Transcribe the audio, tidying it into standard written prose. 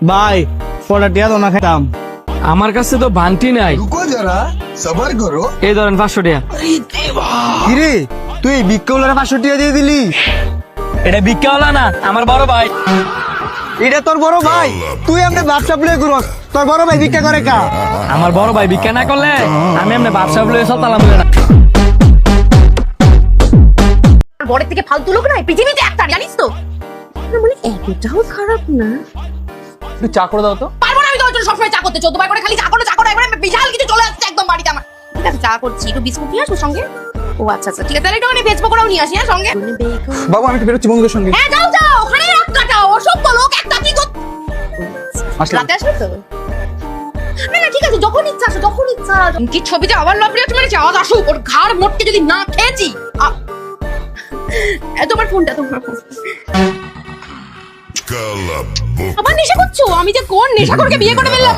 ভাই পড়া টিয়া তো না খেতাম। আমার কাছে তো ভান্টি নাই। रुको जरा सबर करो। এই ধরেন 500 টাকা। কিরে তুই ভিক্ষাওয়ালার 500 টিয়া দিয়ে দিলি? এটা ভিক্ষাওয়ালা না, আমার বড় ভাই। এটা তোর বড় ভাই? তুই এমনি ব্যবসা প্লে করস, তোর বড় ভাই ভিক্ষা করে কা? আমার বড় ভাই ভিক্ষা না করলে আমি এমনি ব্যবসা বলে চলতাম না। বড়ের থেকে ফালতু লোক নাই পৃথিবীতে একটা, জানিস তো? মানে এতটাও খারাপ না। একটু চা করে দাও তো। পারবো না, আমি তো সবসময় চা করতে 14 বার করে খালি চা করো একবারে বিশাল কিছু চলে আসছে একদম বাড়িতে আমার। ঠিক আছে চা করছি, একটু বিস্কুট নিয়ে আসো সঙ্গে। ও আচ্ছা আচ্ছা ঠিক আছে, তাহলে একটু মানে ভেজ পকোড়াও নিয়ে আসি হ্যাঁ সঙ্গে। বাবু আমি একটু বেরোচ্ছি বন্ধুদের সঙ্গে। হ্যাঁ যাও যাও, ওখানে রাত কাটাও, অসভ্য লোক একটা কি কর। রাতে আসবে তো? না না ঠিক আছে, যখন ইচ্ছা আসো যখন ইচ্ছা। কি ছবিতে আবার লাভ রিয়াক্ট মেরেছে, আওয়াজ আসুক, ওর ঘাড় মোটকে যদি না খেয়েছি। তোমার ফোনটা তোমার ফোন। আবার নেশা করছো? আমি যে কোন নেশাখোরকে বিয়ে করে ফেললাম।